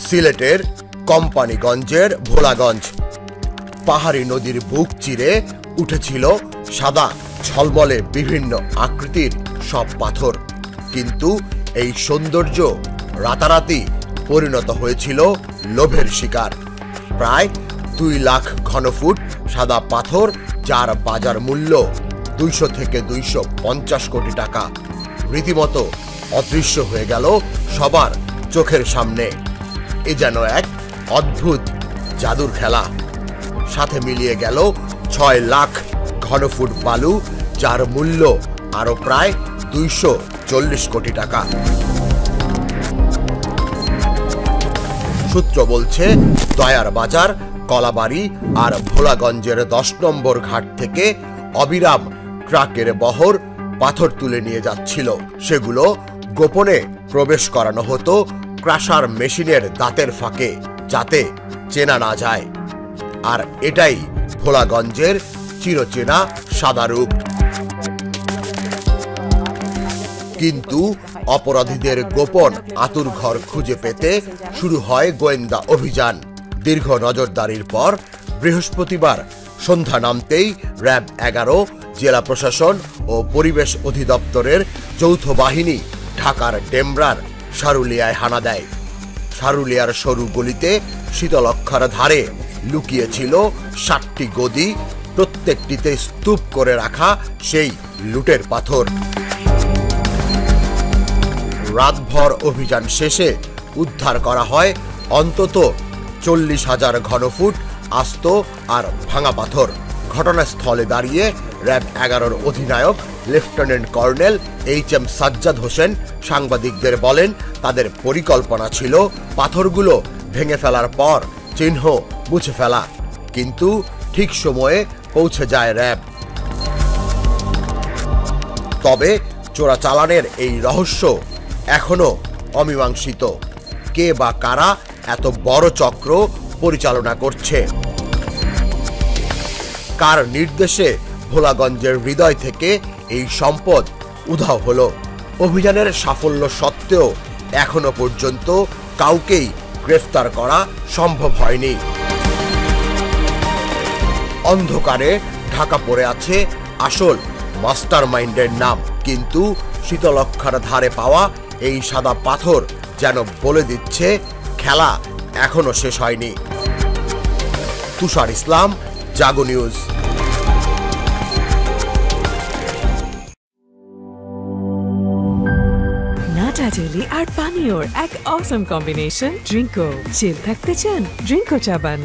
সিলেটের কোম্পানিগঞ্জের ভোলাগঞ্জ পাহাড়ি নদীর বুক চিরে উঠেছিল সাদা ঝলমলে বিভিন্ন আকৃতির সব পাথর, কিন্তু এই সৌন্দর্য রাতারাতি পরিণত হয়েছিল লোভের শিকার। প্রায় 2 লাখ ঘনফুট সাদা পাথর, যার বাজার মূল্য 200 থেকে 250 কোটি টাকা, রীতিমতো অদৃশ্য হয়ে গেল সবার চোখের সামনে। এ যেন এক অদ্ভুত জাদুর খেলা। সাথে মিলিয়ে গেল 6 লাখ ঘনফুট বালু, যার মূল্য আরো প্রায় 240 কোটি টাকা। সূত্র বলছে, দয়ার বাজার, কলাবাড়ি আর ভোলাগঞ্জের 10 নম্বর ঘাট থেকে অবিরাম ট্রাকের বহর পাথর তুলে নিয়ে যাচ্ছিল। সেগুলো গোপনে প্রবেশ করানো হতো ক্রাশার মেশিনের দাঁতের ফাঁকে, যাতে চেনা না যায়। আর এটাই ভোলাগঞ্জের চিরচেনা সাদা রূপ। কিন্তু অপরাধীদের গোপন আতুরঘর খুঁজে পেতে শুরু হয় গোয়েন্দা অভিযান। দীর্ঘ নজরদারির পর বৃহস্পতিবার সন্ধ্যা নামতেই র্যাব 11, জেলা প্রশাসন ও পরিবেশ অধিদপ্তরের যৌথ বাহিনী ঢাকার ডেমরার সারুলিয়ায় হানা দেয়। সারুলিয়ার সরু গলিতে শীতলক্ষার ধারে লুকিয়েছিল 7টি গদি, প্রত্যেকটিতে স্তূপ করে রাখা সেই লুটের পাথর। রাতভর অভিযান শেষে উদ্ধার করা হয় অন্তত 40,000 ঘনফুট আস্ত আর ভাঙা পাথর। ঘটনাস্থলে দাঁড়িয়ে র্যাব 11-র অধিনায়ক lieutenant colonel HM Sajjad Hossain সাংবাদিকদের বলেন, তাদের পরিকল্পনা ছিল পাথরগুলো ভেঙে ফেলার পর চিহ্ন মুছে ফেলা, কিন্তু ঠিক সময়ে পৌঁছে যায় র্যাব। তবে চোরাচালানের এই রহস্য এখনো অমীমাংসিত। কে বা কারা এত বড় চক্র পরিচালনা করছে? কার নির্দেশে ভোলাগঞ্জের হৃদয় থেকে এই সম্পদ উধাও হলো? অভিযানের সাফল্য সত্ত্বেও এখনো পর্যন্ত কাউকেই গ্রেফতার করা সম্ভব হয়নি। অন্ধকারে ঢাকা পড়ে আছে আসল মাস্টারমাইন্ডের নাম, কিন্তু শীতলক্ষার ধারে পাওয়া এই সাদা পাথর যেন বলে দিচ্ছে খেলা এখনো শেষ হয়নি। তুষার ইসলাম, জাগো নিউজ। নাটা জেলি আর পানীয়র এক অসম কম্বিনেশন ড্রিঙ্কো। চিল থাকতে চান? ড্রিঙ্কো চাবান।